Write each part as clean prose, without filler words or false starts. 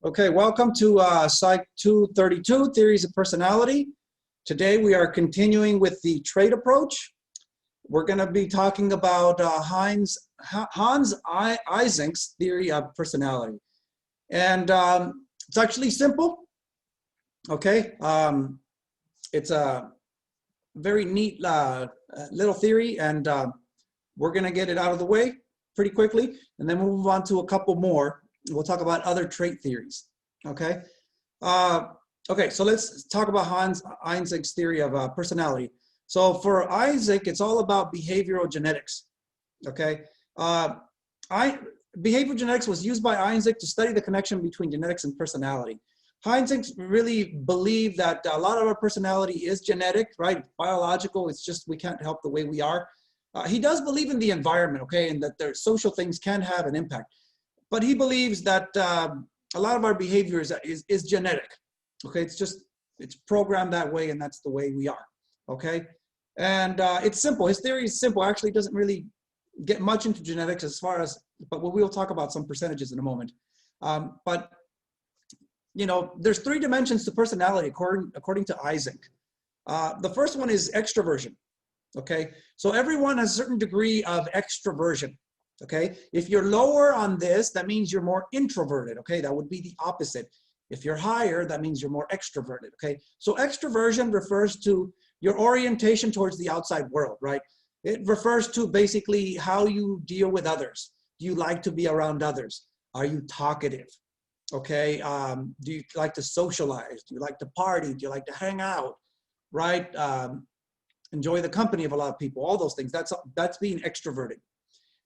Okay, welcome to Psych 232, Theories of Personality. Today we are continuing with the trait approach. We're going to be talking about Hans Eysenck's theory of personality. And it's actually simple, okay? It's a very neat little theory, and we're going to get it out of the way pretty quickly, and then we'll move on to a couple more. We'll talk about other trait theories, okay? Okay, so let's talk about Hans Eysenck's theory of personality. So for Eysenck, it's all about behavioral genetics, okay? Behavioral genetics was used by Eysenck to study the connection between genetics and personality. Eysenck really believed that a lot of our personality is genetic, right? Biological, it's just we can't help the way we are. He does believe in the environment, okay, and that their social things can have an impact. But he believes that a lot of our behavior is genetic, okay? It's programmed that way, and that's the way we are, okay? And it's simple. His theory is simple. Actually, it doesn't really get much into genetics but we'll talk about some percentages in a moment. But, you know, there's 3 dimensions to personality according to Eysenck. The first one is extroversion, okay? So everyone has a certain degree of extroversion. Okay, if you're lower on this, that means you're more introverted. Okay, that would be the opposite. If you're higher, that means you're more extroverted. Okay, so extroversion refers to your orientation towards the outside world, right? It refers to basically how you deal with others. Do you like to be around others? Are you talkative? Okay, do you like to socialize? Do you like to party? Do you like to hang out? Right? Enjoy the company of a lot of people. All those things. That's being extroverted.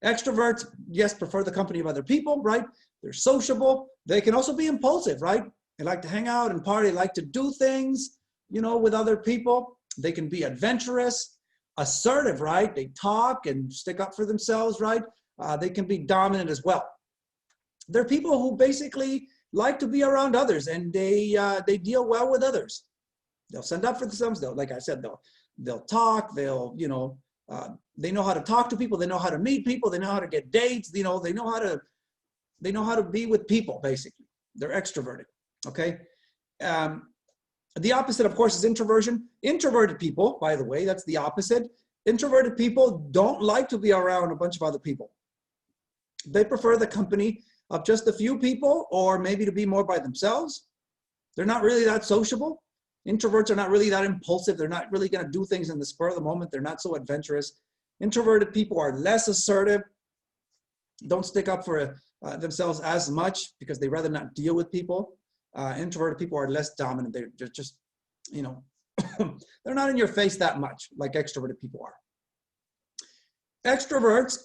Extroverts, yes, prefer the company of other people, right? They're sociable. They can also be impulsive, right? They like to hang out and party, they like to do things, you know, with other people. They can be adventurous, assertive, right? They talk and stick up for themselves, right? They can be dominant as well. They're people who basically like to be around others, and they deal well with others. They'll stand up for themselves. Like I said, they'll talk. They'll, you know, they know how to talk to people. They know how to meet people. They know how to get dates. You know, they know how to be with people. Basically, they're extroverted. Okay. The opposite, of course, is introversion. Introverted people, by the way, that's the opposite. Introverted people don't like to be around a bunch of other people. They prefer the company of just a few people, or maybe to be more by themselves. They're not really that sociable. Introverts are not really that impulsive. They're not really going to do things in the spur of the moment. They're not so adventurous. Introverted people are less assertive, don't stick up for themselves as much because they rather not deal with people. Introverted people are less dominant. They're just, you know, they're not in your face that much like extroverted people are. Extroverts,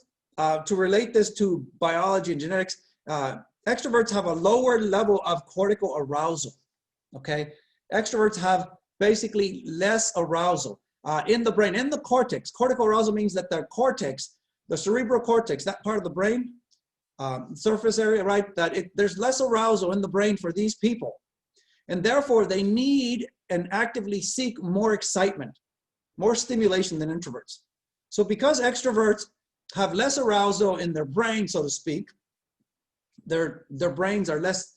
to relate this to biology and genetics, extroverts have a lower level of cortical arousal, okay? Extroverts have basically less arousal in the brain, in the cortex. Cortical arousal means that the cortex, the cerebral cortex, that part of the brain, surface area, right, there's less arousal in the brain for these people. And therefore, they need and actively seek more excitement, more stimulation than introverts. So because extroverts have less arousal in their brain, so to speak, their brains are less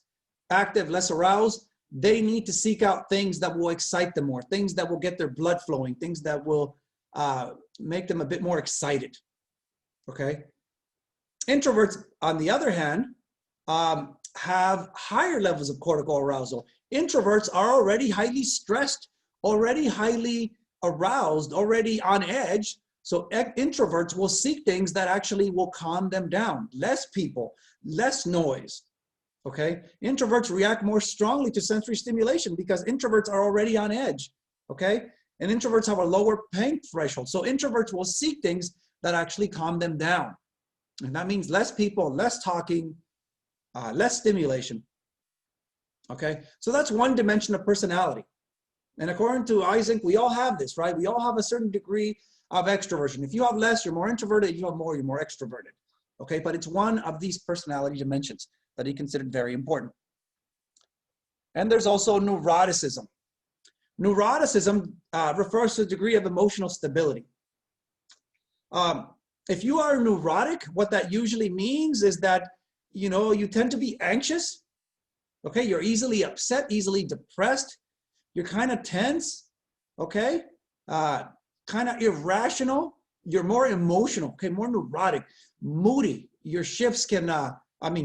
active, less aroused, they need to seek out things that will excite them more, things that will get their blood flowing, things that will make them a bit more excited, okay? Introverts, on the other hand, have higher levels of cortical arousal. Introverts are already highly stressed, already highly aroused, already on edge. So introverts will seek things that actually will calm them down. Less people, less noise. Okay, introverts react more strongly to sensory stimulation because introverts are already on edge, okay? And introverts have a lower pain threshold. So introverts will seek things that actually calm them down. And that means less people, less talking, less stimulation, okay? So that's one dimension of personality. And according to Eysenck, we all have this, right? We all have a certain degree of extroversion. If you have less, you're more introverted. If you have more, you're more extroverted, okay? But it's one of these personality dimensions that he considered very important. And there's also neuroticism. Neuroticism refers to a degree of emotional stability. If you are neurotic, what that usually means is that, you know, you tend to be anxious, Okay, you're easily upset, easily depressed. You're kind of tense, okay? Kind of irrational. You're more emotional, okay? More neurotic, moody. Your shifts can,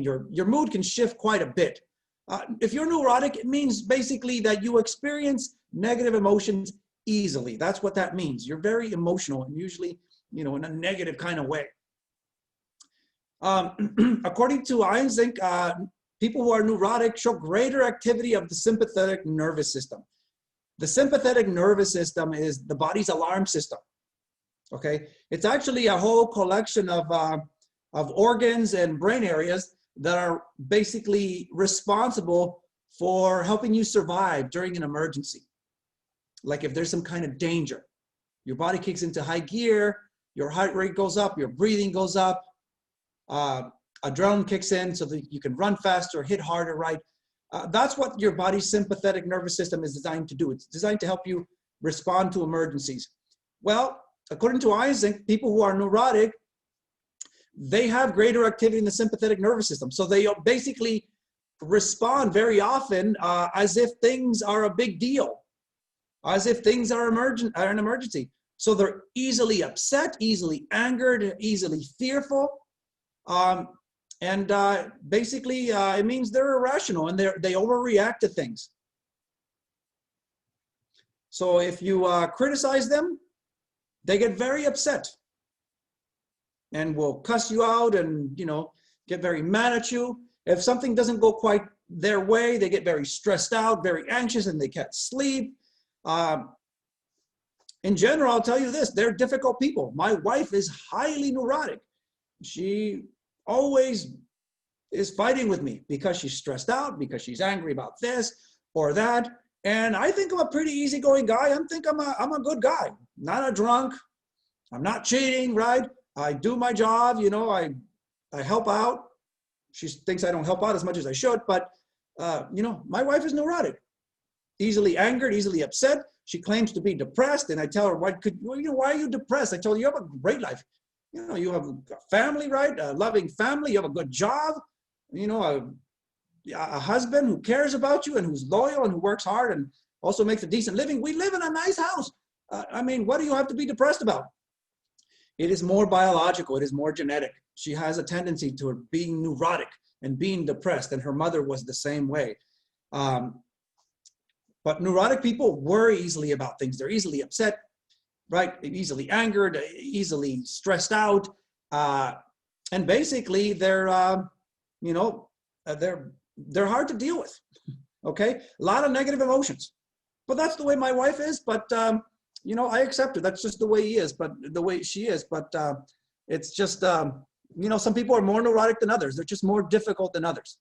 your mood can shift quite a bit. If you're neurotic, it means basically that you experience negative emotions easily. That's what that means. You're very emotional and usually, in a negative kind of way. According to Einzink, people who are neurotic show greater activity of the sympathetic nervous system. The sympathetic nervous system is the body's alarm system. Okay, it's actually a whole collection of organs and brain areas that are basically responsible for helping you survive during an emergency. Like if there's some kind of danger, your body kicks into high gear, your heart rate goes up, your breathing goes up, adrenaline kicks in so that you can run faster, hit harder, right? That's what your body's sympathetic nervous system is designed to do. It's designed to help you respond to emergencies. Well, according to Isaac, people who are neurotic, they have greater activity in the sympathetic nervous system. So they basically respond very often as if things are a big deal, as if things are an emergency. So they're easily upset, easily angered, easily fearful. Basically, it means they're irrational and they overreact to things. So if you criticize them, they get very upset and will cuss you out and, get very mad at you. If something doesn't go quite their way, they get very stressed out, very anxious, and they can't sleep. In general, I'll tell you this, they're difficult people. My wife is highly neurotic. She always is fighting with me because she's stressed out, because she's angry about this or that. And I think I'm a pretty easygoing guy. I think I'm a good guy, not a drunk. I'm not cheating, right? I do my job, I help out. She thinks I don't help out as much as I should, but my wife is neurotic, easily angered, easily upset. She claims to be depressed, and I tell her, why are you depressed? I tell her, you have a great life. You have a family, right? A loving family. You have a good job. A husband who cares about you and who's loyal and who works hard and also makes a decent living. We live in a nice house. What do you have to be depressed about? It is more biological. It is more genetic. She has a tendency to being neurotic and being depressed, and her mother was the same way. But neurotic people worry easily about things. They're easily upset, right? Easily angered, easily stressed out. And basically they're hard to deal with, okay? A lot of negative emotions. But that's the way my wife is, but I accept her. That's just the way she is. But it's just, some people are more neurotic than others. They're just more difficult than others,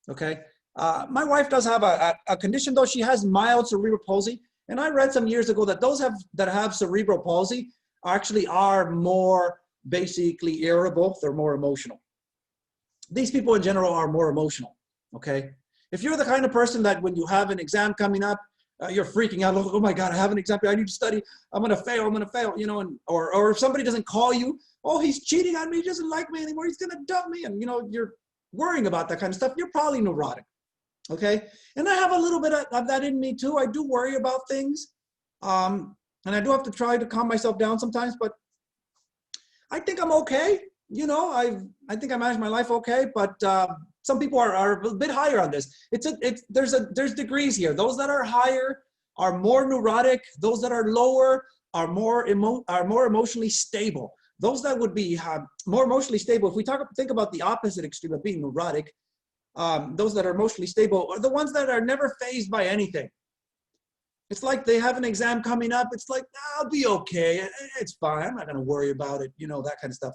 okay? My wife does have a condition, though. She has mild cerebral palsy. And I read some years ago that those that have cerebral palsy actually are more basically irritable. They're more emotional. These people in general are more emotional, okay? If you're the kind of person that when you have an exam coming up, you're freaking out, oh my God, I have an exam, I need to study, I'm gonna fail, or if somebody doesn't call you, oh, he's cheating on me, he doesn't like me anymore, he's gonna dump me, and you're worrying about that kind of stuff, you're probably neurotic. Okay, and I have a little bit of that in me too. I do worry about things, and I do have to try to calm myself down sometimes. But I think I'm okay. I think I manage my life okay. But some people are a bit higher on this. There's degrees here. Those that are higher are more neurotic. Those that are lower are more emotionally stable. Those that would be more emotionally stable. If we think about the opposite extreme of being neurotic. Those that are emotionally stable are the ones that are never fazed by anything. It's like they have an exam coming up. It's like, I'll be okay. It's fine. I'm not going to worry about it. That kind of stuff.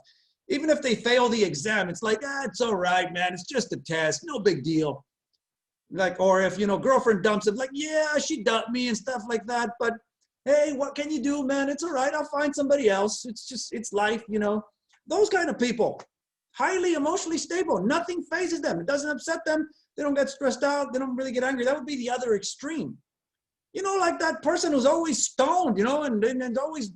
Even if they fail the exam, it's like, it's all right, man. It's just a test. No big deal. Or if, girlfriend dumps it, like, yeah, she dumped me and stuff like that. But hey, what can you do, man? It's all right. I'll find somebody else. It's life, Those kind of people. Highly emotionally stable. Nothing phases them. It doesn't upset them. They don't get stressed out. They don't really get angry. That would be the other extreme. Like that person who's always stoned, and always,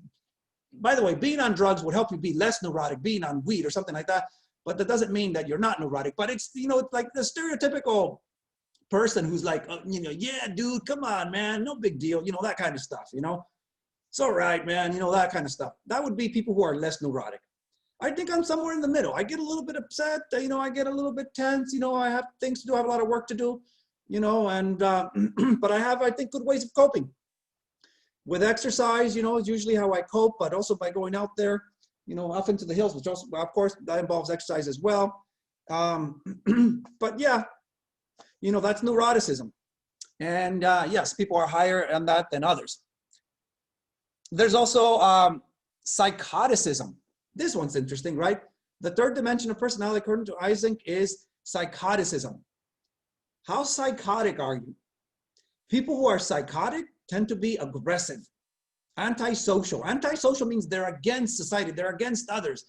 by the way, being on drugs would help you be less neurotic, being on weed or something like that. But that doesn't mean that you're not neurotic. But it's, it's like the stereotypical person who's like, yeah, dude, come on, man, no big deal, that kind of stuff, It's all right, man, that kind of stuff. That would be people who are less neurotic. I think I'm somewhere in the middle. I get a little bit upset, I get a little bit tense, I have things to do, I have a lot of work to do, and, but I have, I think, good ways of coping. With exercise, is usually how I cope, but also by going out there, off into the hills, which also, of course, that involves exercise as well. But yeah, that's neuroticism. And yes, people are higher on that than others. There's also psychoticism. This one's interesting, right? The third dimension of personality, according to Eysenck, is psychoticism. How psychotic are you? People who are psychotic tend to be aggressive, antisocial. Antisocial means they're against society, they're against others.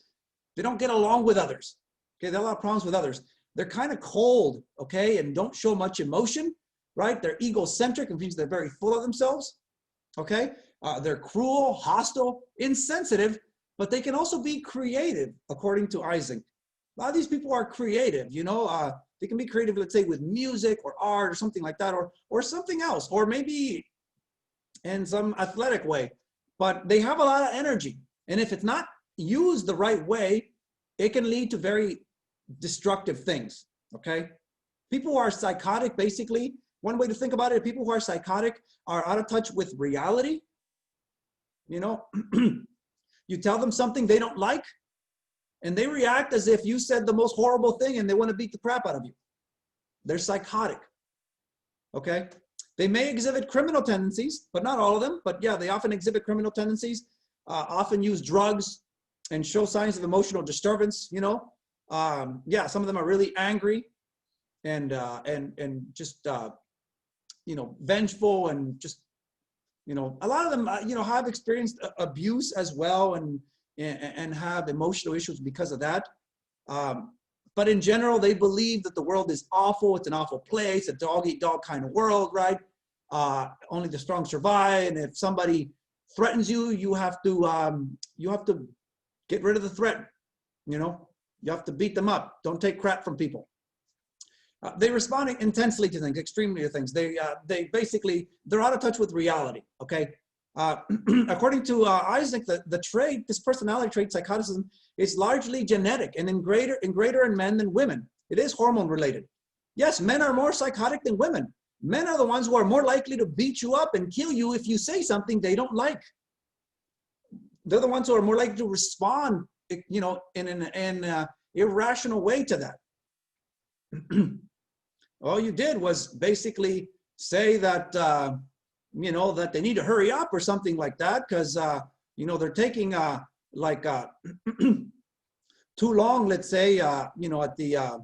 They don't get along with others. Okay, they have a lot of problems with others. They're kind of cold, okay, and don't show much emotion, right? They're egocentric, and means they're very full of themselves, okay? They're cruel, hostile, insensitive, but they can also be creative, according to Eysenck. A lot of these people are creative, they can be creative, let's say, with music or art or something like that, or something else, or maybe in some athletic way, but they have a lot of energy. And if it's not used the right way, it can lead to very destructive things, okay? People who are psychotic, basically, one way to think about it, people who are psychotic are out of touch with reality. You tell them something they don't like, and they react as if you said the most horrible thing, and they want to beat the crap out of you. They're psychotic, okay? They may exhibit criminal tendencies, but not all of them. But yeah, they often exhibit criminal tendencies, often use drugs, and show signs of emotional disturbance. Yeah, some of them are really angry, and just vengeful, and just a lot of them have experienced abuse as well, and have emotional issues because of that. But in general, they believe that the world is awful. It's an awful place, a dog-eat-dog kind of world, right? Only the strong survive. And if somebody threatens you, you have to get rid of the threat. You have to beat them up. Don't take crap from people. They respond intensely to things, extremely to things. They basically, they're out of touch with reality, okay? According to Eysenck, the trait, this personality trait, psychoticism, is largely genetic and in greater in men than women. It is hormone related. Yes, men are more psychotic than women. Men are the ones who are more likely to beat you up and kill you if you say something they don't like. They're the ones who are more likely to respond, in an irrational way to that. All you did was basically say that, that they need to hurry up or something like that, because, they're taking too long, let's say, at the,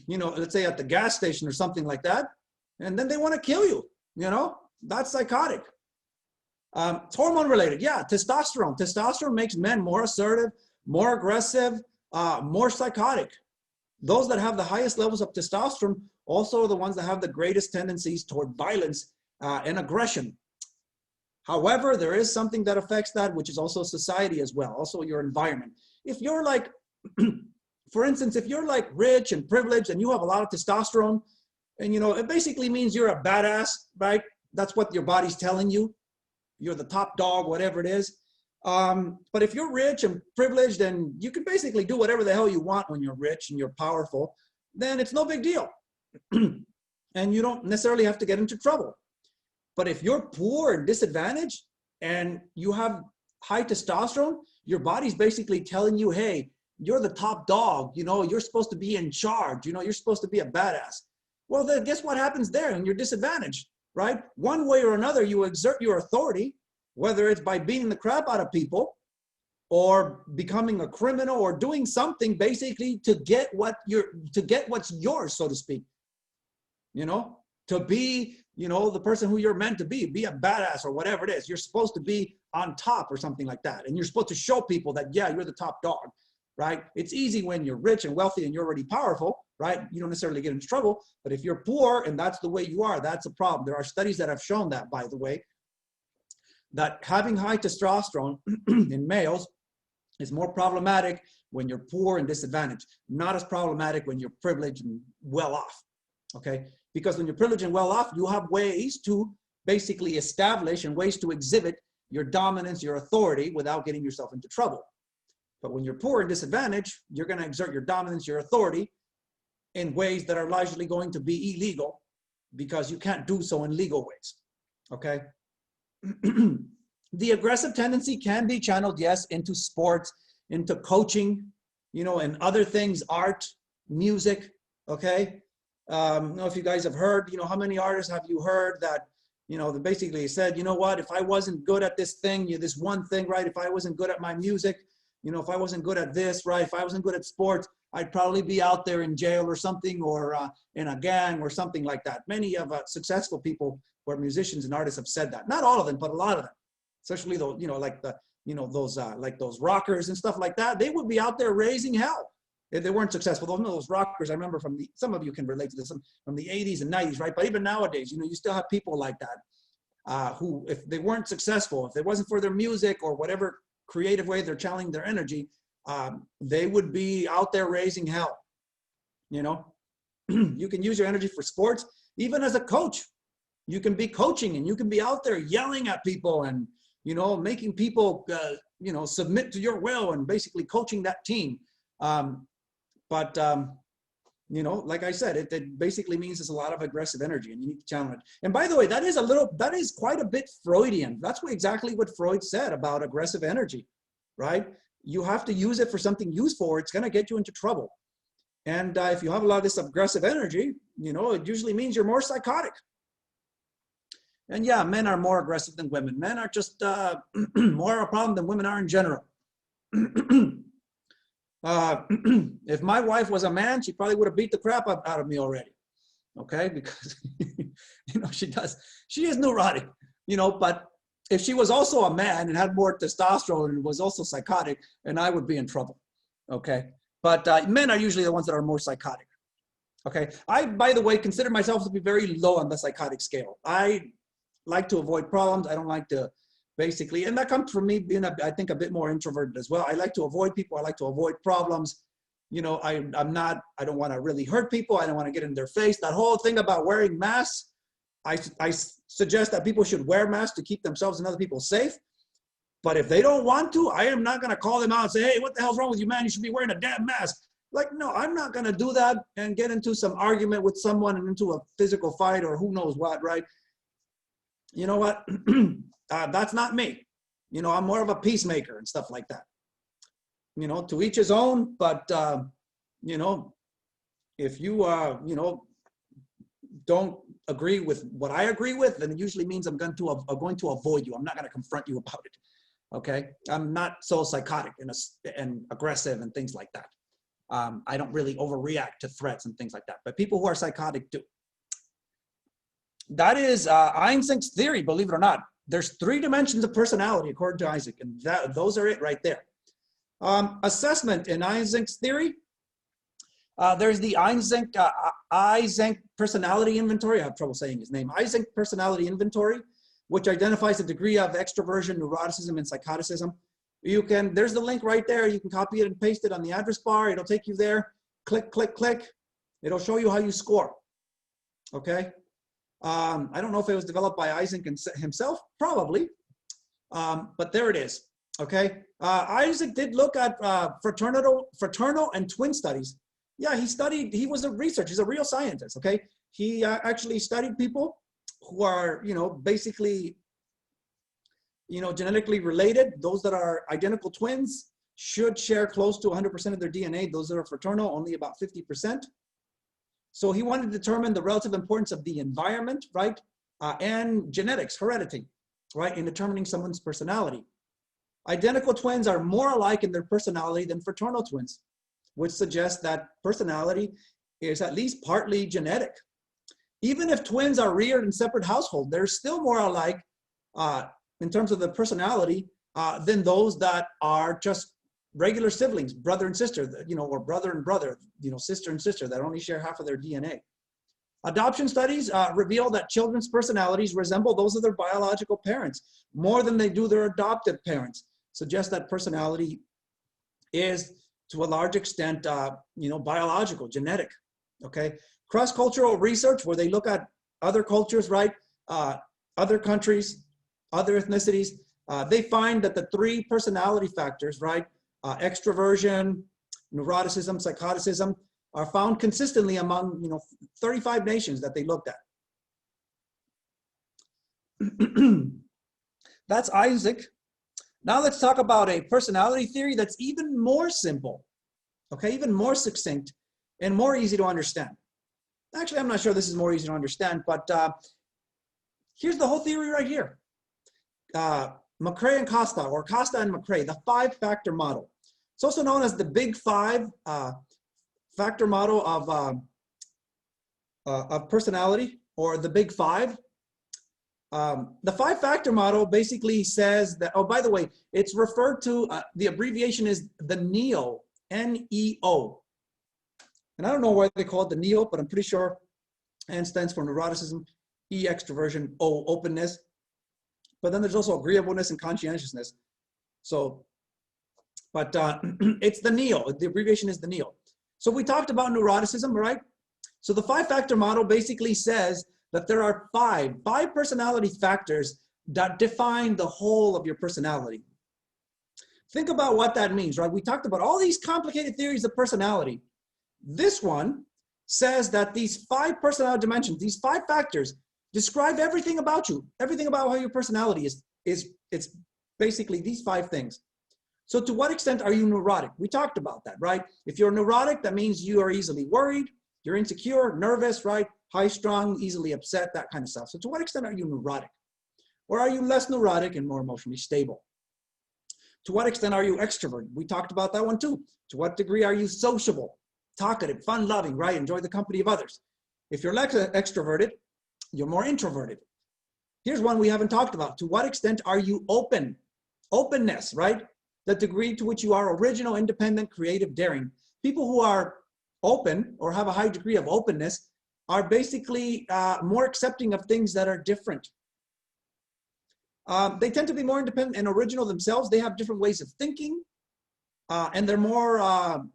let's say at the gas station or something like that, and then they want to kill you, that's psychotic. It's hormone related. Yeah, testosterone. Testosterone makes men more assertive, more aggressive, more psychotic. Those that have the highest levels of testosterone also are the ones that have the greatest tendencies toward violence and aggression. However, there is something that affects that, which is also society as well, also your environment. If you're like, for instance, if you're like rich and privileged and you have a lot of testosterone, and it basically means you're a badass, right? That's what your body's telling you. You're the top dog, whatever it is. But if you're rich and privileged and you can basically do whatever the hell you want when you're rich and you're powerful, then it's no big deal. And you don't necessarily have to get into trouble. But if you're poor and disadvantaged and you have high testosterone, your body's basically telling you, hey, you're the top dog, you're supposed to be in charge, you're supposed to be a badass. Well, then guess what happens there when you're disadvantaged, right? One way or another, you exert your authority, whether it's by beating the crap out of people or becoming a criminal or doing something basically to get what's yours, so to speak. To be, the person who you're meant to be a badass or whatever it is. You're supposed to be on top or something like that. And you're supposed to show people that, yeah, you're the top dog, right? It's easy when you're rich and wealthy and you're already powerful, right? You don't necessarily get into trouble. But if you're poor and that's the way you are, that's a problem. There are studies that have shown that, by the way, that having high testosterone in males is more problematic when you're poor and disadvantaged, not as problematic when you're privileged and well off. okay? Because when you're privileged and well off, you have ways to basically establish and ways to exhibit your dominance, your authority without getting yourself into trouble. But when you're poor and disadvantaged, you're going to exert your dominance, your authority in ways that are largely going to be illegal because you can't do so in legal ways, okay? The aggressive tendency can be channeled, yes, into sports, into coaching, you know, and other things, art, music, okay? I don't know if you guys have heard, you know, how many artists have you heard that, you know, that basically said, you know what, if I wasn't good at this thing, this one thing, right? If I wasn't good at my music, you know, if I wasn't good at this, right? If I wasn't good at sports, I'd probably be out there in jail or something, or in a gang or something like that. Many of successful people who are musicians and artists have said that. Not all of them, but a lot of them. Especially those, you know, like the, you know, those like those rockers and stuff like that. They would be out there raising hell if they weren't successful. Those rockers, I remember from the, some of you can relate to this, from the 80s and 90s, right? But even nowadays, you know, you still have people like that who, if they weren't successful, if it wasn't for their music or whatever creative way they're channeling their energy, they would be out there raising hell, you know? You can use your energy for sports, even as a coach. You can be coaching and you can be out there yelling at people and, you know, making people, you know, submit to your will and basically coaching that team. You know, like I said, it basically means there's a lot of aggressive energy and you need to channel it. And by the way, that is quite a bit Freudian. That's exactly what Freud said about aggressive energy, right? You have to use it for something useful or it's going to get you into trouble. And if you have a lot of this aggressive energy, you know, it usually means you're more psychotic. And yeah, men are more aggressive than women. Men are just more a problem than women are in general. If my wife was a man, she probably would have beat the crap out of me already. Okay, because you know, she is neurotic, you know, but if she was also a man and had more testosterone and was also psychotic, and I would be in trouble. Okay, but men are usually the ones that are more psychotic. Okay, I, by the way, consider myself to be very low on the psychotic scale. I like to avoid problems. I don't like to basically, and that comes from me being, I think, a bit more introverted as well. I like to avoid people. I like to avoid problems. You know, I don't want to really hurt people. I don't want to get in their face. That whole thing about wearing masks, I suggest that people should wear masks to keep themselves and other people safe. But if they don't want to, I am not going to call them out and say, hey, what the hell's wrong with you, man? You should be wearing a damn mask. Like, no, I'm not going to do that and get into some argument with someone and into a physical fight or who knows what, right? You know what? That's not me. You know, I'm more of a peacemaker and stuff like that. You know, to each his own, but, you know, if you, you know, don't agree with what I agree with, then it usually means I'm going to avoid you. I'm not going to confront you about it. Okay? I'm not so psychotic and aggressive and things like that. I don't really overreact to threats and things like that. But people who are psychotic do. That is Isaac's theory, believe it or not. There's 3 dimensions of personality according to Isaac, and those are it right there. Assessment in Isaac's theory. There's the Isaac personality inventory. I have trouble saying his name. Isaac personality inventory, which identifies the degree of extroversion, neuroticism, and psychoticism. There's the link right there. You can copy it and paste it on the address bar. It'll take you there. Click, click, click. It'll show you how you score. Okay. I don't know if it was developed by Isaac himself, probably, but there it is. Okay. Isaac did look at fraternal and twin studies. Yeah, he was a researcher. He's a real scientist. Okay. He actually studied people who are, you know, basically, you know, genetically related. Those that are identical twins should share close to 100% of their DNA. Those that are fraternal, only about 50%. So he wanted to determine the relative importance of the environment, right? And genetics, heredity, right? In determining someone's personality. Identical twins are more alike in their personality than fraternal twins, which suggests that personality is at least partly genetic. Even if twins are reared in separate households, they're still more alike in terms of the personality than those that are just regular siblings, brother and sister, you know, or brother and brother, you know, sister and sister that only share half of their DNA. Adoption studies reveal that children's personalities resemble those of their biological parents more than they do their adoptive parents, suggest that personality is to a large extent, you know, biological, genetic. Okay, cross-cultural research, where they look at other cultures, right? Other countries, other ethnicities, they find that the 3 personality factors, right? Extroversion, neuroticism, psychoticism, are found consistently among 35 nations that they looked at. That's Isaac. Now let's talk about a personality theory that's even more simple, okay, even more succinct and more easy to understand. Actually, I'm not sure this is more easy to understand, but here's the whole theory right here. McCrae and Costa, or Costa and McCrae, the 5-factor model. It's also known as the Big 5 factor model of personality, or the Big 5. The 5-factor model basically says that, oh, by the way, it's referred to, the abbreviation is the NEO, N-E-O. And I don't know why they call it the NEO, but I'm pretty sure N stands for neuroticism, E extroversion, O openness. But then there's also agreeableness and conscientiousness. So, but it's the NEO, the abbreviation is the NEO. So we talked about neuroticism, right? So the 5-factor model basically says that there are five personality factors that define the whole of your personality. Think about what that means, right? We talked about all these complicated theories of personality. This one says that these 5 personality dimensions, these 5 factors, describe everything about you, everything about how your personality is. It's basically these 5 things. So to what extent are you neurotic? We talked about that, right? If you're neurotic, that means you are easily worried, you're insecure, nervous, right? High-strung, easily upset, that kind of stuff. So to what extent are you neurotic? Or are you less neurotic and more emotionally stable? To what extent are you extroverted? We talked about that one too. To what degree are you sociable, talkative, fun-loving, right? Enjoy the company of others. If you're less extroverted, you're more introverted. Here's one we haven't talked about. To what extent are you open? Openness, right? The degree to which you are original, independent, creative, daring. People who are open or have a high degree of openness are basically more accepting of things that are different. They tend to be more independent and original themselves. They have different ways of thinking, and they're more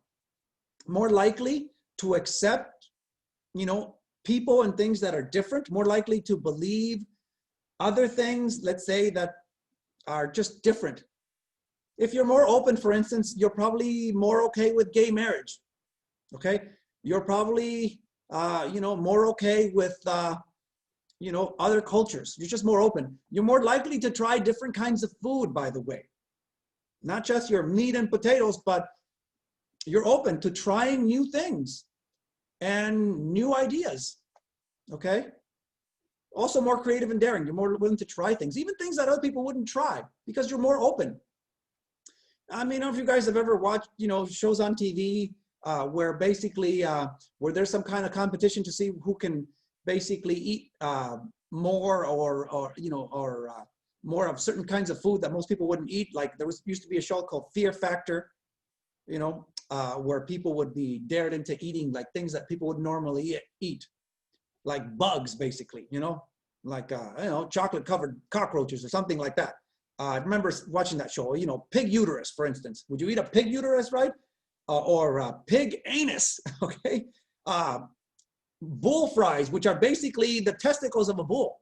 likely to accept, people and things that are different, more likely to believe other things, let's say, that are just different. If you're more open, for instance, you're probably more okay with gay marriage, okay? You're probably, more okay with, other cultures. You're just more open. You're more likely to try different kinds of food, by the way. Not just your meat and potatoes, but you're open to trying new things and new ideas, okay? Also more creative and daring. You're more willing to try things, even things that other people wouldn't try, because you're more open. I mean, I don't know if you guys have ever watched, shows on TV where basically, where there's some kind of competition to see who can basically eat more or more of certain kinds of food that most people wouldn't eat. Like used to be a show called Fear Factor, where people would be dared into eating like things that people would normally eat, like bugs, basically, like, chocolate covered cockroaches or something like that. I remember watching that show, pig uterus, for instance. Would you eat a pig uterus, right? Or pig anus, okay? Bull fries, which are basically the testicles of a bull.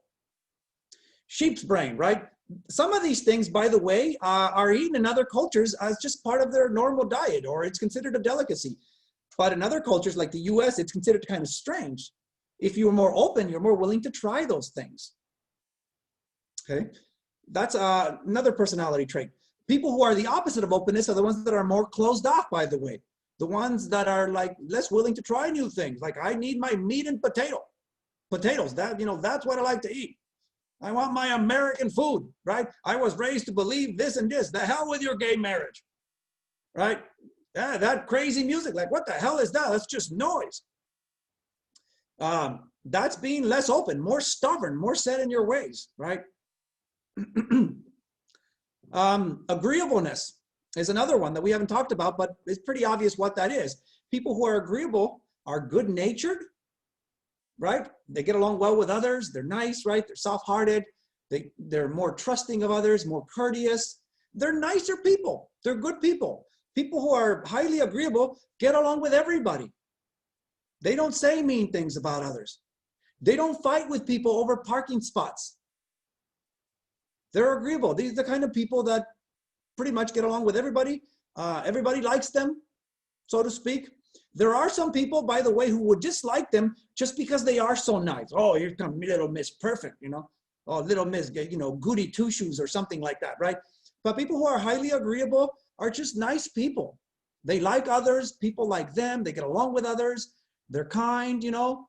Sheep's brain, right? Some of these things, by the way, are eaten in other cultures as just part of their normal diet, or it's considered a delicacy. But in other cultures, like the US, it's considered kind of strange. If you're more open, you're more willing to try those things, okay? That's another personality trait. People who are the opposite of openness are the ones that are more closed off, by the way. The ones that are like less willing to try new things. Like, I need my meat and potatoes. That's what I like to eat. I want my American food, right? I was raised to believe this and this. The hell with your gay marriage, right? Yeah, that crazy music. Like, what the hell is that? That's just noise. That's being less open, more stubborn, more set in your ways, right? Agreeableness is another one that we haven't talked about, but it's pretty obvious what that is. People who are agreeable are good-natured, right? They get along well with others. They're nice, right? They're soft-hearted. They're more trusting of others, more courteous. They're nicer people. They're good people. People who are highly agreeable get along with everybody. They don't say mean things about others. They don't fight with people over parking spots. They're agreeable. These are the kind of people that pretty much get along with everybody. Everybody likes them, so to speak. There are some people, by the way, who would dislike them just because they are so nice. Oh, here comes little Miss Perfect, you know. Oh, little Miss, you know, goody two-shoes or something like that, right? But people who are highly agreeable are just nice people. They like others, people like them, they get along with others, they're kind, you know.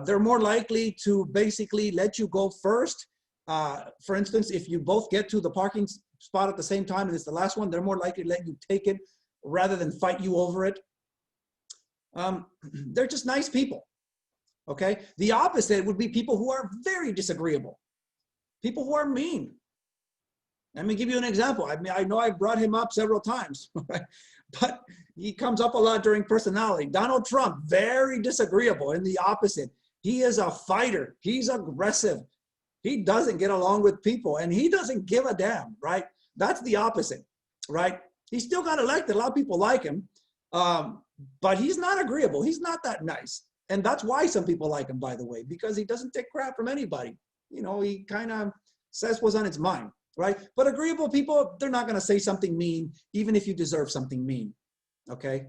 They're more likely to basically let you go first. For instance, if you both get to the parking spot at the same time and it's the last one, they're more likely to let you take it rather than fight you over it. They're just nice people, okay? The opposite would be people who are very disagreeable, people who are mean. Let me give you an example. I mean, I know I brought him up several times, right? But he comes up a lot during personality. Donald Trump, very disagreeable. And the opposite, he is a fighter. He's aggressive. He doesn't get along with people and he doesn't give a damn, right? That's the opposite, right? He still got elected. A lot of people like him, but he's not agreeable. He's not that nice. And that's why some people like him, by the way, because he doesn't take crap from anybody. You know, he kind of says what's on his mind, right? But agreeable people, they're not going to say something mean, even if you deserve something mean, okay?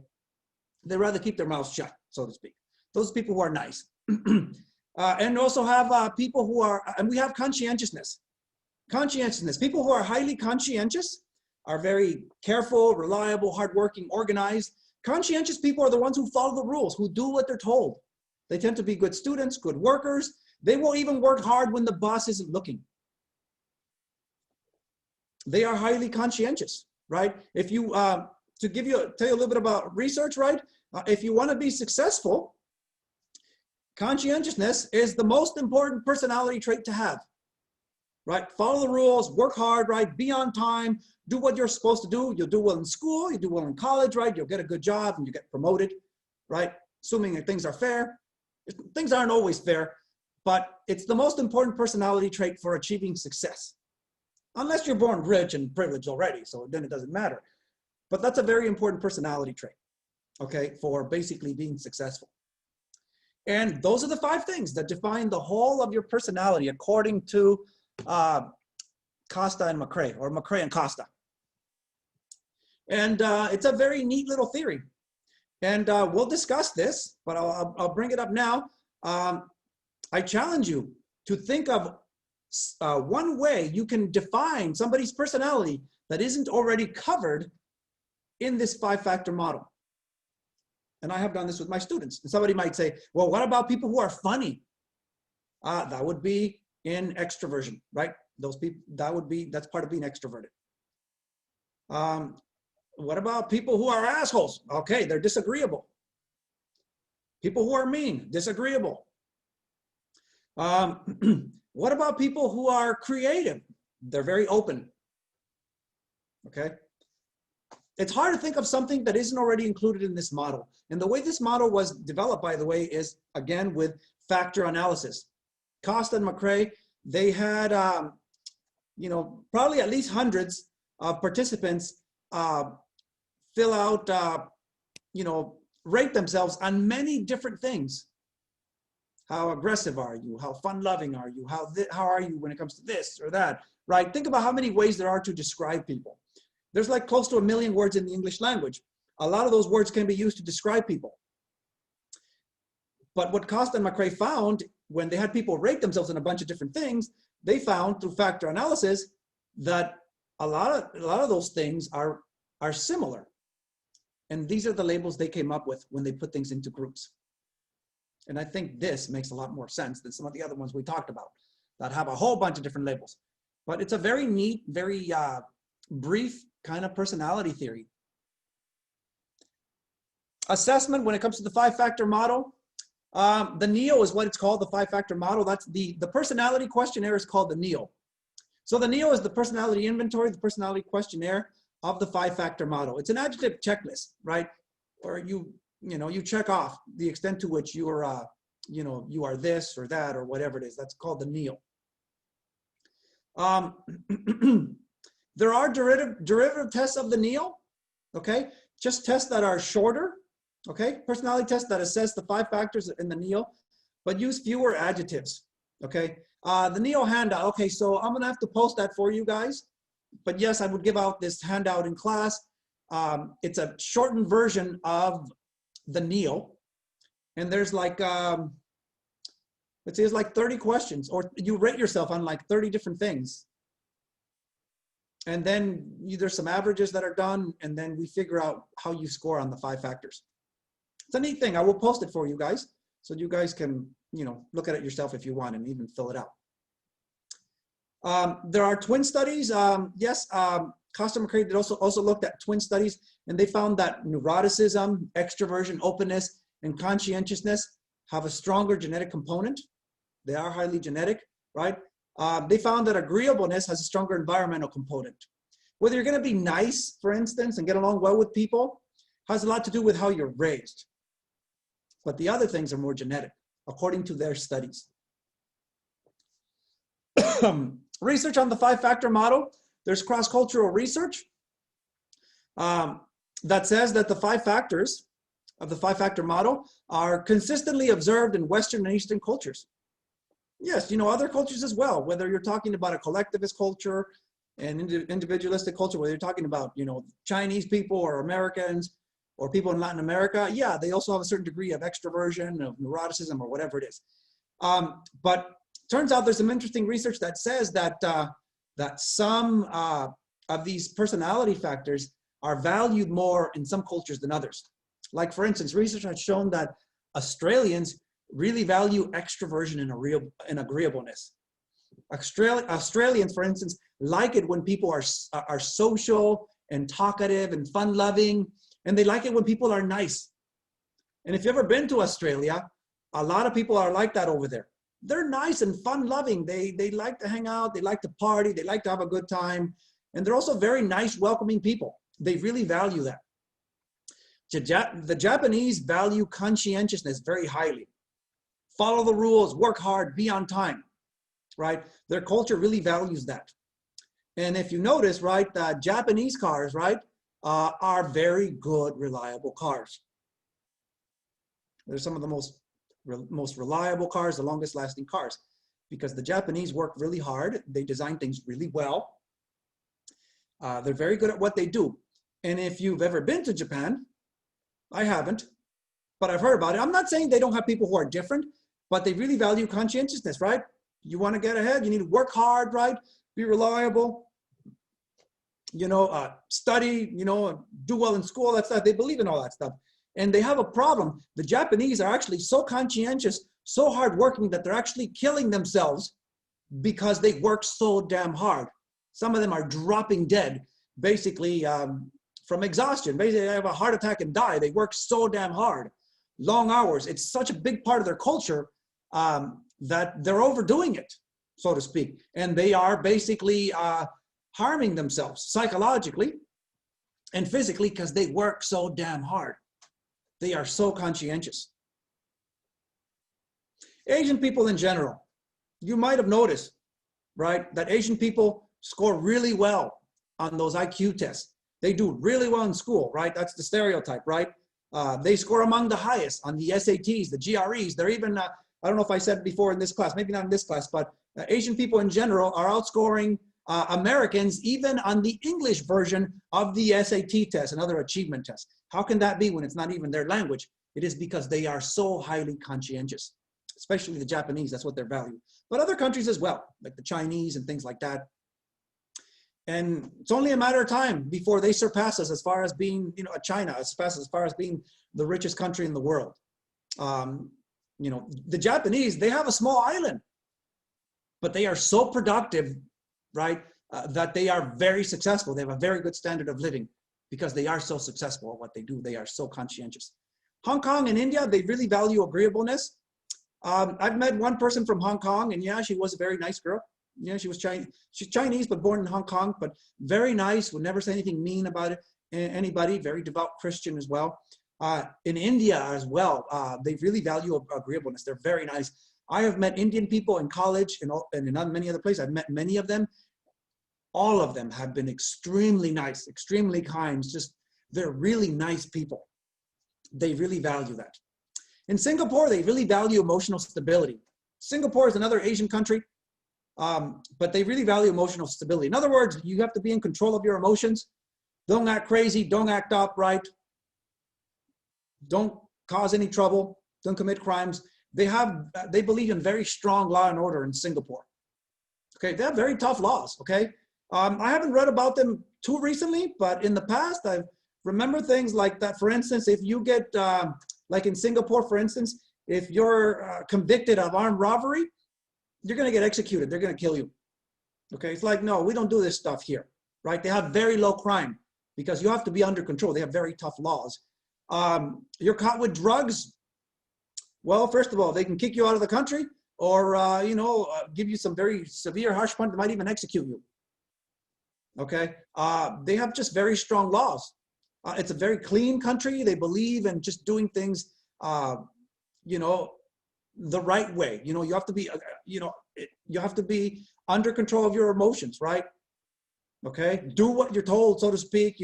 They'd rather keep their mouths shut, so to speak. Those people who are nice. And also have people who are, and we have conscientiousness. Conscientiousness, people who are highly conscientious are very careful, reliable, hardworking, organized. Conscientious people are the ones who follow the rules, who do what they're told. They tend to be good students, good workers. They will even work hard when the boss isn't looking. They are highly conscientious, right? If you, to tell you a little bit about research, right? If you want to be successful, conscientiousness is the most important personality trait to have, right? Follow the rules, work hard, right? Be on time, do what you're supposed to do. You'll do well in school, you do well in college, right? You'll get a good job and you get promoted, right? Assuming that things are fair. Things aren't always fair, but it's the most important personality trait for achieving success. Unless you're born rich and privileged already, so then it doesn't matter. But that's a very important personality trait, okay, for basically being successful. And those are the 5 things that define the whole of your personality according to Costa and McCrae, or McCrae and Costa. And it's a very neat little theory. And we'll discuss this, but I'll bring it up now. I challenge you to think of one way you can define somebody's personality that isn't already covered in this 5-factor model. And I have done this with my students. And somebody might say, well, what about people who are funny? That would be in extroversion, right? Those people, that's part of being extroverted. What about people who are assholes? Okay, they're disagreeable. People who are mean, disagreeable. What about people who are creative? They're very open, okay? It's hard to think of something that isn't already included in this model. And the way this model was developed, by the way, is again with factor analysis. Costa and McCrae, they had, you know, probably at least hundreds of participants fill out, you know, rate themselves on many different things. How aggressive are you? How fun-loving are you? How are you when it comes to this or that, right? Think about how many ways there are to describe people. There's like close to 1 million words in the English language. A lot of those words can be used to describe people. But what Costa and McCrae found when they had people rate themselves in a bunch of different things, they found through factor analysis that a lot of those things are similar. And these are the labels they came up with when they put things into groups. And I think this makes a lot more sense than some of the other ones we talked about that have a whole bunch of different labels. But it's a very neat, very brief kind of personality theory. Assessment when it comes to the 5-factor model. The NEO is what it's called, the 5-factor model. That's the personality questionnaire is called the NEO. So the NEO is the personality inventory, the personality questionnaire of the 5-factor model. It's an adjective checklist, right? Where you check off the extent to which you are, you are this or that or whatever it is. That's called the NEO. There are derivative tests of the NEO, okay? Just tests that are shorter Okay, personality test that assess the 5 factors in the NEO, but use fewer adjectives. Okay, the NEO handout. Okay, so I'm gonna have to post that for you guys. But yes, I would give out this handout in class. It's a shortened version of the NEO, and there's like let's say it's like 30 questions, or you rate yourself on like 30 different things. And then there's some averages that are done, and then we figure out how you score on the 5 factors. It's a neat thing. I will post it for you guys, so you guys can, you know, look at it yourself if you want and even fill it out. There are twin studies. Yes, Costa McCrae also looked at twin studies, and they found that neuroticism, extroversion, openness, and conscientiousness have a stronger genetic component. They are highly genetic, right? They found that agreeableness has a stronger environmental component. Whether you're going to be nice, for instance, and get along well with people, has a lot to do with how you're raised. But the other things are more genetic, according to their studies. Research on the 5-factor model. There's cross-cultural research that says that the 5 factors of the 5-factor model are consistently observed in Western and Eastern cultures. Yes, you know, other cultures as well, whether you're talking about a collectivist culture and individualistic culture, whether you're talking about, you know, Chinese people or Americans or people in Latin America, yeah, they also have a certain degree of extroversion, of neuroticism, or whatever it is. But turns out there's some interesting research that says that, that some of these personality factors are valued more in some cultures than others. Like, for instance, research has shown that Australians really value extroversion and agreeableness. Australians, for instance, like it when people are social and talkative and fun-loving, and they like it when people are nice. And if you've ever been to Australia, a lot of people are like that over there. They're nice and fun-loving. They like to hang out, they like to party, they like to have a good time, and they're also very nice, welcoming people. They really value that. The Japanese value conscientiousness very highly. Follow the rules, work hard, be on time, right? Their culture really values that. And if you notice, right, Japanese cars, right, are very good, reliable cars. They're some of the most reliable cars, the longest lasting cars, because the Japanese work really hard. They design things really well. They're very good at what they do. And if you've ever been to Japan, I haven't, but I've heard about it. I'm not saying they don't have people who are different, but they really value conscientiousness, right? You want to get ahead, you need to work hard, right? Be reliable, you know, study, you know, do well in school, that stuff. They believe in all that stuff. And they have a problem. The Japanese are actually so conscientious, so hardworking that they're actually killing themselves because they work so damn hard. Some of them are dropping dead, basically from exhaustion. Basically, they have a heart attack and die. They work so damn hard, long hours. It's such a big part of their culture that they're overdoing it, so to speak. And they are basically harming themselves psychologically and physically because they work so damn hard. They are so conscientious. Asian people in general, you might have noticed, right, that Asian people score really well on those IQ tests. They do really well in school, right? That's the stereotype, right? They score among the highest on the SATs, the GREs. They're even, I don't know if I said it before in this class, maybe not in this class, but Asian people in general are outscoring Americans even on the English version of the SAT test and other achievement tests. How can that be when it's not even their language? It is because they are so highly conscientious, especially the Japanese. That's what they're valued. But other countries as well, like the Chinese and things like that. And it's only a matter of time before they surpass us as far as being, you know, China, as far as being the richest country in the world. You know, the Japanese, they have a small island, but they are so productive, right, that they are very successful. They have a very good standard of living because they are so successful at what they do. They are so conscientious. Hong Kong and India, they really value agreeableness. I've met one person from Hong Kong, and yeah, she was a very nice girl. Yeah, she was Chinese. She's Chinese, but born in Hong Kong, but very nice, would never say anything mean about anybody, very devout Christian as well. In India as well, they really value agreeableness. They're very nice. I have met Indian people in college and in many other places. I've met many of them. All of them have been extremely nice, extremely kind. Just, they're really nice people. They really value that. In Singapore, they really value emotional stability. Singapore is another Asian country, but they really value emotional stability. In other words, you have to be in control of your emotions. Don't act crazy, don't act upright, don't cause any trouble, don't commit crimes. They believe in very strong law and order in Singapore. Okay, they have very tough laws, okay? I haven't read about them too recently, but in the past, I remember things like that. For instance, if you get, like in Singapore, for instance, if you're convicted of armed robbery, you're gonna get executed, they're gonna kill you. Okay, it's like, no, we don't do this stuff here, right? They have very low crime because you have to be under control. They have very tough laws. You're caught with drugs, well, first of all, they can kick you out of the country or, give you some very severe, harsh punishment, might even execute you. Okay, they have just very strong laws. It's a very clean country. They believe in just doing things, the right way. You have to be, you have to be under control of your emotions, right? Okay, do what you're told, so to speak,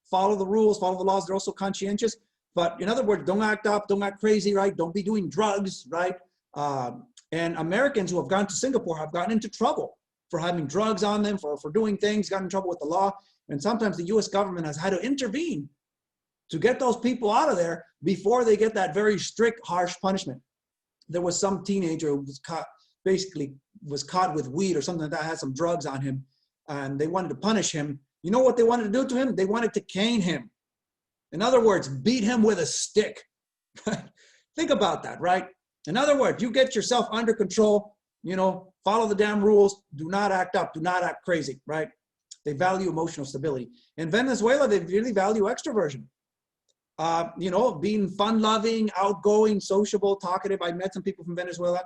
follow the rules, follow the laws. They're also conscientious. But in other words, don't act up, don't act crazy, right? Don't be doing drugs, right? And Americans who have gone to Singapore have gotten into trouble for having drugs on them, for doing things, gotten in trouble with the law. And sometimes the US government has had to intervene to get those people out of there before they get that very strict, harsh punishment. There was some teenager who was caught with weed or something like that, had some drugs on him, and they wanted to punish him. You know what they wanted to do to him? They wanted to cane him. In other words, beat him with a stick. Think about that, right? In other words, you get yourself under control, follow the damn rules, do not act up, do not act crazy, right? They value emotional stability. In Venezuela, they really value extroversion. Being fun-loving, outgoing, sociable, talkative. I met some people from Venezuela.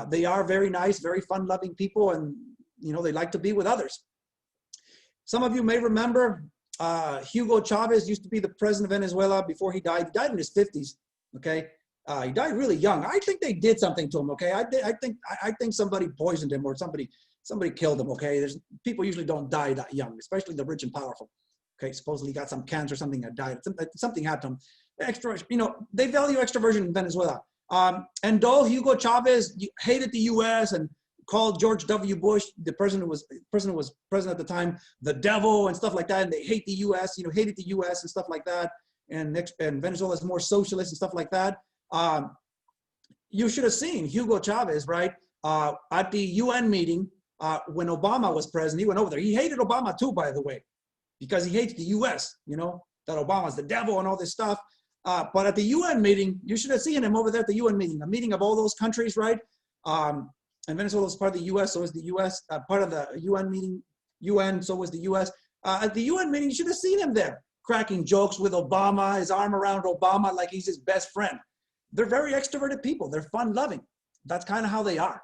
They are very nice, very fun-loving people, and they like to be with others. Some of you may remember Hugo Chavez used to be the president of Venezuela before he died. He died in his 50s. Okay, he died really young. I think they did something to him. Okay, I think somebody poisoned him or somebody killed him. Okay, people usually don't die that young, especially the rich and powerful. Okay, supposedly he got some cancer or something that died. Something happened to him. Extroversion, they value extroversion in Venezuela. And though Hugo Chavez hated the U.S. and called George W. Bush, the president who was president at the time, the devil and stuff like that, and they hate the U.S., hated the U.S. and stuff like that, and Venezuela is more socialist and stuff like that. You should have seen Hugo Chavez, right, at the UN meeting when Obama was president. He went over there. He hated Obama too, by the way, because he hates the U.S., that Obama's the devil and all this stuff. But at the UN meeting, you should have seen him over there at the UN meeting, a meeting of all those countries, right? And Venezuela is part of the U.S., so is the U.S. Part of the UN meeting, UN, so was the U.S. At the UN meeting, you should have seen him there, cracking jokes with Obama, his arm around Obama like he's his best friend. They're very extroverted people. They're fun-loving. That's kind of how they are.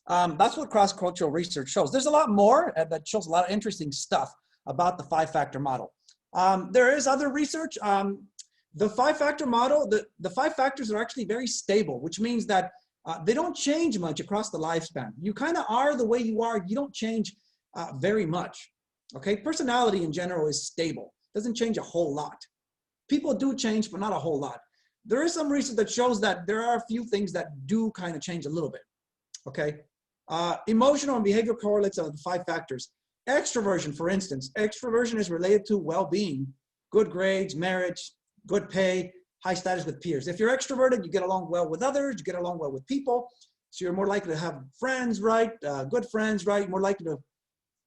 That's what cross-cultural research shows. There's a lot more that shows a lot of interesting stuff about the five-factor model. There is other research. The five-factor model, the five factors are actually very stable, which means that they don't change much across the lifespan. You kind of are the way you are. You don't change very much. Okay, personality in general is stable. Doesn't change a whole lot. People do change, but not a whole lot. There is some research that shows that there are a few things that do kind of change a little bit. Okay, emotional and behavior correlates are the five factors. Extroversion, for instance, extroversion is related to well-being, good grades, marriage, good pay, high status with peers. If you're extroverted, you get along well with others, you get along well with people, so you're more likely to have friends, right? Good friends, right? More likely to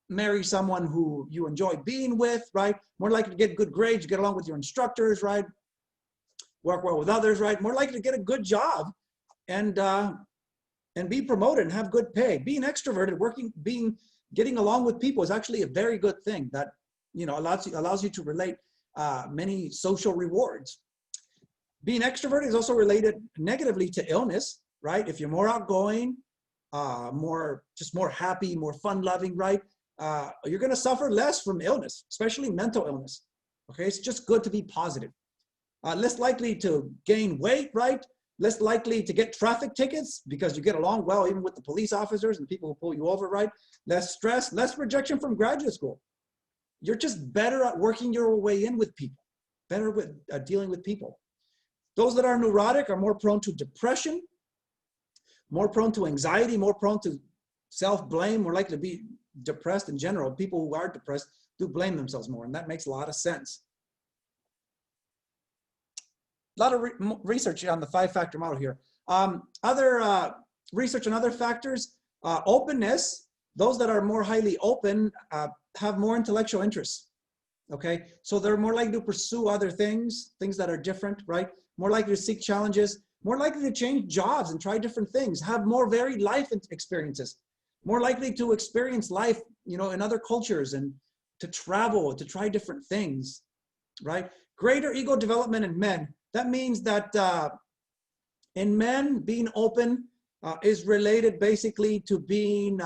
marry someone who you enjoy being with, right? More likely to get good grades, you get along with your instructors, right? Work well with others, right? More likely to get a good job and be promoted and have good pay. Being extroverted, getting along with people is actually a very good thing that allows you to relate many social rewards. Being extroverted is also related negatively to illness, right? If you're more outgoing, more happy, more fun-loving, right? You're going to suffer less from illness, especially mental illness. Okay, it's just good to be positive. Less likely to gain weight, right? Less likely to get traffic tickets because you get along well even with the police officers and the people who pull you over, right? Less stress, less rejection from graduate school. You're just better at working your way in with people. better with dealing with people. Those that are neurotic are more prone to depression, more prone to anxiety, more prone to self-blame, more likely to be depressed in general. People who are depressed do blame themselves more, and that makes a lot of sense. A lot of research on the 5-factor model here. Other research on other factors, openness. Those that are more highly open have more intellectual interests, okay? So they're more likely to pursue other things that are different, right? More likely to seek challenges, more likely to change jobs and try different things, have more varied life experiences, more likely to experience life, in other cultures and to travel, to try different things, right? Greater ego development in men. That means that in men, being open is related basically to being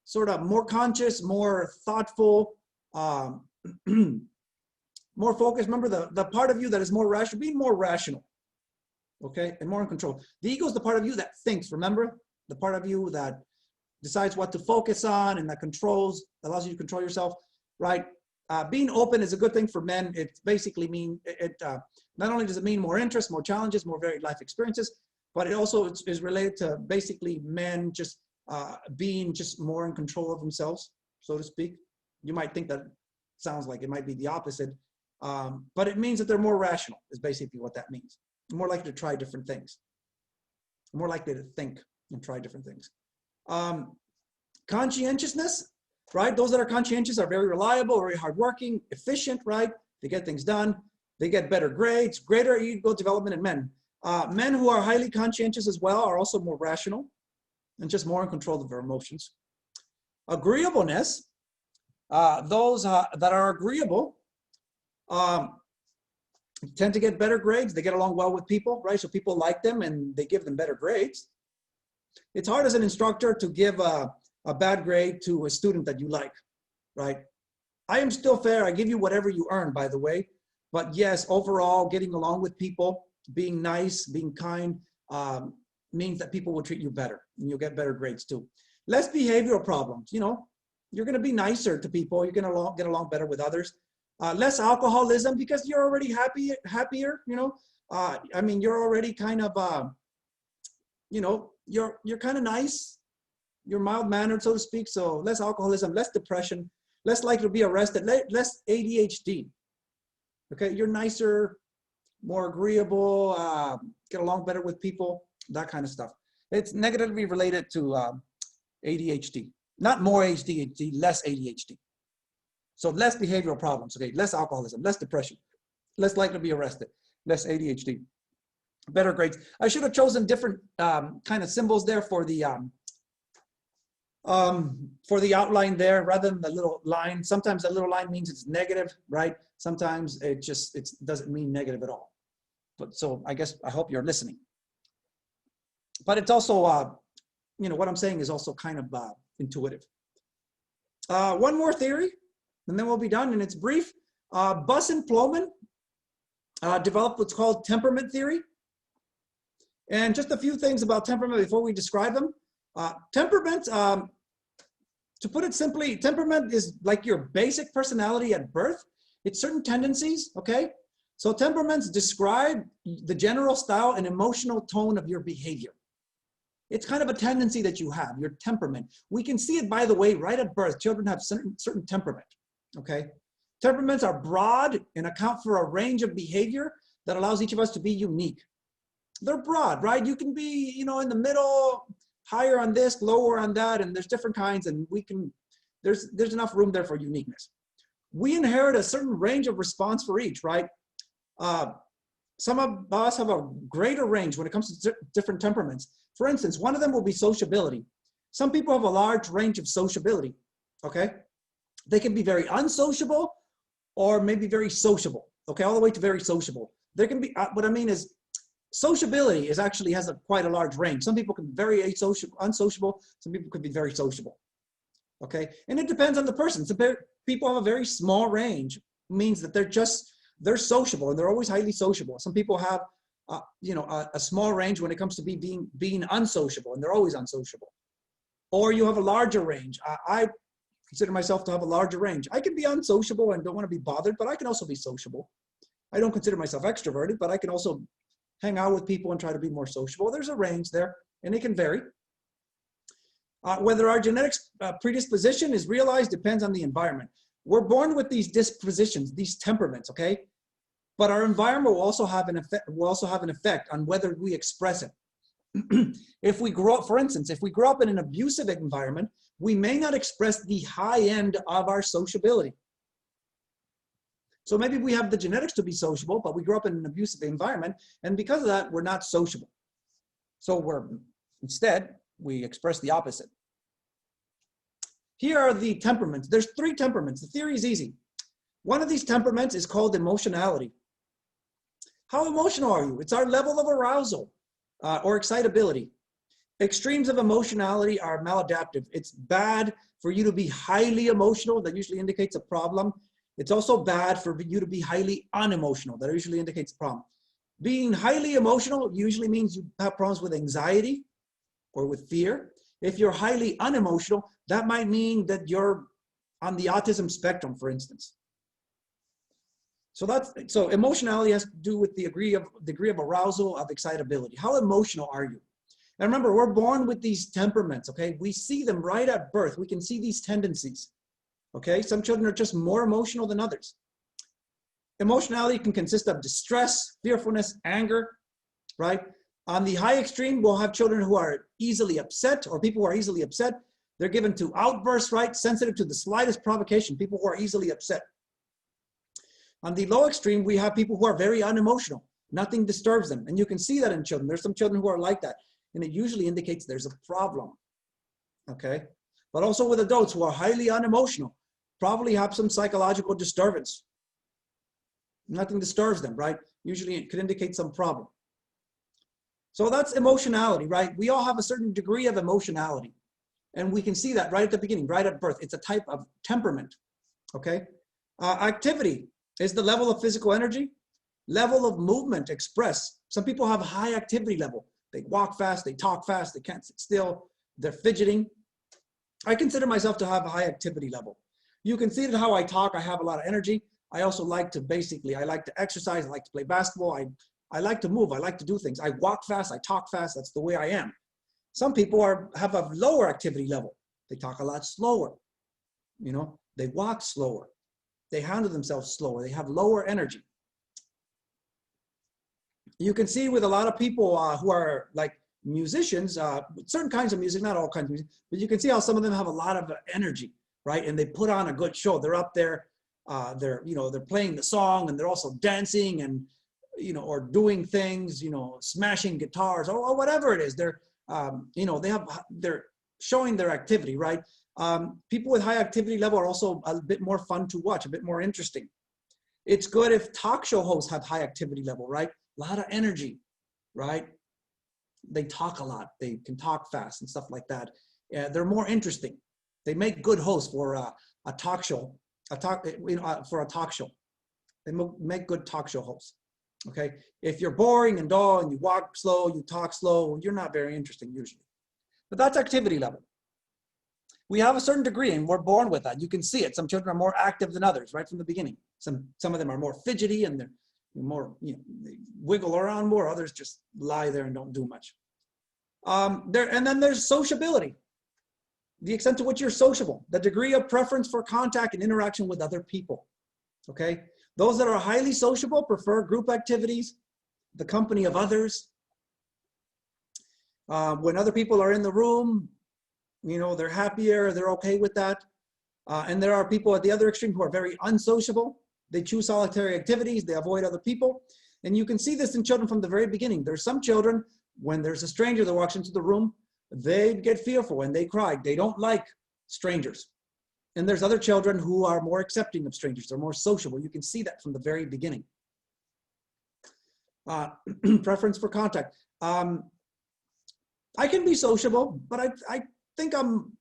sort of more conscious, more thoughtful, more focused. Remember the part of you that is more rational, being more rational, okay, and more in control. The ego is the part of you that thinks, remember? The part of you that decides what to focus on and that allows you to control yourself, right? Being open is a good thing for men. It basically means, not only does it mean more interest, more challenges, more varied life experiences, but it also is related to basically men just being just more in control of themselves, so to speak. You might think that sounds like it might be the opposite, but it means that they're more rational is basically what that means. More likely to try different things, more likely to think and try different things. Conscientiousness, right? Those that are conscientious are very reliable, very hardworking, efficient, right? They get things done. They get better grades, greater ego development in men. Men who are highly conscientious as well are also more rational and just more in control of their emotions. Agreeableness, those that are agreeable tend to get better grades. They get along well with people, right? So people like them and they give them better grades. It's hard as an instructor to give a bad grade to a student that you like, right? I am still fair. I give you whatever you earn, by the way. But yes, overall, getting along with people, being nice, being kind, means that people will treat you better and you'll get better grades too. Less behavioral problems, you're gonna be nicer to people. You're gonna get along better with others. Less alcoholism because you're already happier, I mean, you're already kind of, you're kind of nice. You're mild-mannered, so to speak. So less alcoholism, less depression, less likely to be arrested, less ADHD. Okay, you're nicer, more agreeable, get along better with people, that kind of stuff. It's negatively related to ADHD. Not more ADHD, less ADHD. So less behavioral problems, okay, less alcoholism, less depression, less likely to be arrested, less ADHD, better grades. I should have chosen different kind of symbols there for the outline there rather than the little line. Sometimes that little line means it's negative, right? Sometimes it doesn't mean negative at all. But so I hope you're listening. But it's also, what I'm saying is also kind of intuitive. One more theory, and then we'll be done, and it's brief. Buss and Plowman developed what's called temperament theory. And just a few things about temperament before we describe them. Temperament, to put it simply, temperament is like your basic personality at birth. It's certain tendencies, okay? So temperaments describe the general style and emotional tone of your behavior. It's kind of a tendency that you have, your temperament. We can see it, by the way, right at birth. Children have certain temperament, okay? Temperaments are broad and account for a range of behavior that allows each of us to be unique. They're broad, right? You can be, in the middle, higher on this, lower on that, and there's different kinds, and there's enough room there for uniqueness. We inherit a certain range of response for each, right? Some of us have a greater range when it comes to different temperaments. For instance, one of them will be sociability. Some people have a large range of sociability, okay? They can be very unsociable or maybe very sociable, okay? All the way to very sociable. There can be, what I mean is, sociability actually has quite a large range. Some people can be very unsociable. Some people could be very sociable, okay? And it depends on the person. Some people have a very small range, means that they're sociable and they're always highly sociable. Some people have, a small range when it comes to being unsociable and they're always unsociable. Or you have a larger range. I consider myself to have a larger range. I can be unsociable and don't want to be bothered, but I can also be sociable. I don't consider myself extroverted, but I can also hang out with people and try to be more sociable. There's a range there, and it can vary. Whether our genetics predisposition is realized depends on the environment. We're born with these dispositions, these temperaments, okay? But our environment will also have an effect on whether we express it. If we grow up, for instance, if we grow up in an abusive environment, we may not express the high end of our sociability. So maybe we have the genetics to be sociable, but we grew up in an abusive environment, and because of that, we're not sociable. So instead, we express the opposite. Here are the temperaments. There's 3 temperaments. The theory is easy. One of these temperaments is called emotionality. How emotional are you? It's our level of arousal or excitability. Extremes of emotionality are maladaptive. It's bad for you to be highly emotional. That usually indicates a problem. It's also bad for you to be highly unemotional. That usually indicates a problem. Being highly emotional usually means you have problems with anxiety or with fear. If you're highly unemotional, that might mean that you're on the autism spectrum, for instance. So emotionality has to do with the degree of arousal, of excitability. How emotional are you? And remember, we're born with these temperaments, okay? We see them right at birth. We can see these tendencies, okay? Some children are just more emotional than others. Emotionality can consist of distress, fearfulness, anger, right? On the high extreme, we'll have children who are easily upset, or people who are easily upset. They're given to outbursts, right? Sensitive to the slightest provocation, people who are easily upset. On the low extreme, we have people who are very unemotional. Nothing disturbs them. And you can see that in children. There's some children who are like that. And it usually indicates there's a problem, okay? But also with adults who are highly unemotional, probably have some psychological disturbance. Nothing disturbs them, right? Usually it could indicate some problem. So that's emotionality, right? We all have a certain degree of emotionality. And we can see that right at the beginning, right at birth. It's a type of temperament, okay? Activity is the level of physical energy, level of movement expressed. Some people have a high activity level. They walk fast, they talk fast, they can't sit still, they're fidgeting. I consider myself to have a high activity level. You can see that how I talk, I have a lot of energy. I also like to I like to exercise, I like to play basketball, I like to move, I like to do things. I walk fast, I talk fast, that's the way I am. Some people have a lower activity level. They talk a lot slower, you know, they walk slower, they handle themselves slower, they have lower energy. You can see with a lot of people who are like musicians, certain kinds of music, not all kinds of music, but you can see how some of them have a lot of energy, right? And they put on a good show. They're up there, they're playing the song, and they're also dancing and, or doing things, smashing guitars or whatever it is. They're, they're showing their activity, right? People with high activity level are also a bit more fun to watch, a bit more interesting. It's good if talk show hosts have high activity level, right? A lot of energy, right? They talk a lot. They can talk fast and stuff like that. They're more interesting. They make good hosts for a talk show. For a talk show, they make good talk show hosts. Okay, if you're boring and dull and you walk slow, you talk slow, you're not very interesting usually. But that's activity level. We have a certain degree, and we're born with that. You can see it. Some children are more active than others right from the beginning. Some of them are more fidgety and they're more, they wiggle around more. Others just lie there and don't do much. And then there's sociability, the extent to which you're sociable, the degree of preference for contact and interaction with other people. Okay, those that are highly sociable prefer group activities, the company of others. When other people are in the room, they're happier, they're okay with that. And there are people at the other extreme who are very unsociable. They choose solitary activities, they avoid other people. And you can see this in children from the very beginning. There's some children, when there's a stranger that walks into the room, they get fearful and they cry. They don't like strangers. And there's other children who are more accepting of strangers. They're more sociable. You can see that from the very beginning. Preference for contact. I can be sociable, but I think I'm,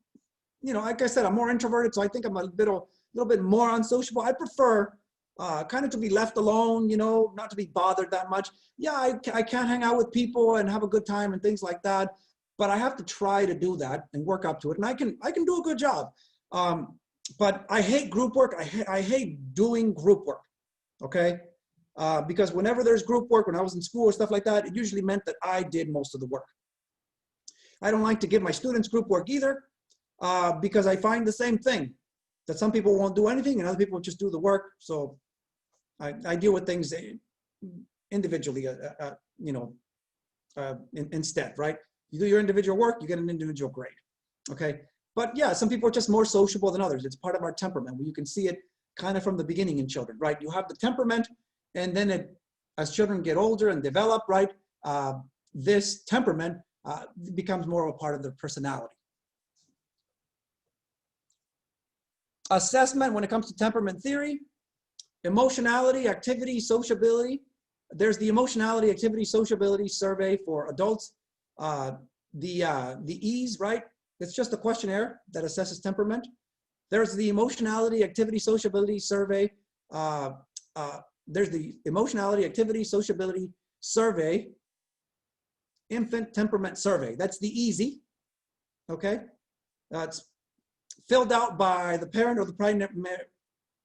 like I said, I'm more introverted, so I think I'm a little bit more unsociable. I prefer kind of to be left alone, not to be bothered that much. Yeah, I can't hang out with people and have a good time and things like that, but I have to try to do that and work up to it. And I can do a good job. But I hate group work. I hate doing group work. Okay. because whenever there's group work, when I was in school or stuff like that, it usually meant that I did most of the work. I don't like to give my students group work either, because I find the same thing, that some people won't do anything and other people just do the work. So I deal with things individually, instead, right? You do your individual work, you get an individual grade, okay? But yeah, some people are just more sociable than others. It's part of our temperament. You can see it kind of from the beginning in children, right? You have the temperament, and then as children get older and develop, right, this temperament becomes more of a part of their personality. Assessment when it comes to temperament theory: emotionality, activity, sociability. There's the emotionality, activity, sociability survey for adults. The E's, right? It's just a questionnaire that assesses temperament. There's the emotionality, activity, sociability survey. There's the emotionality, activity, sociability survey, infant temperament survey. That's the easy, okay? It's filled out by the parent or the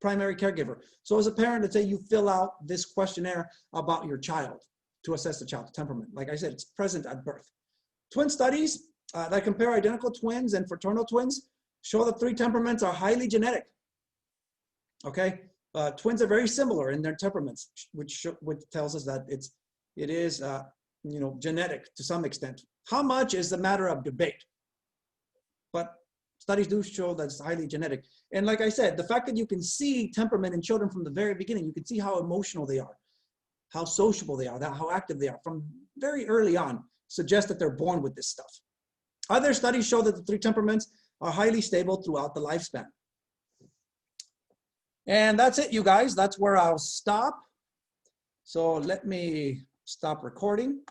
primary caregiver. So as a parent, let's say you fill out this questionnaire about your child to assess the child's temperament. Like I said, it's present at birth. Twin studies that compare identical twins and fraternal twins show that 3 temperaments are highly genetic. Okay, twins are very similar in their temperaments, which tells us that it is genetic to some extent. How much is a matter of debate, but studies do show that it's highly genetic. And like I said, the fact that you can see temperament in children from the very beginning, you can see how emotional they are, how sociable they are, how active they are from very early on, suggests that they're born with this stuff. Other studies show that the 3 temperaments are highly stable throughout the lifespan. And that's it, you guys. That's where I'll stop. So let me stop recording.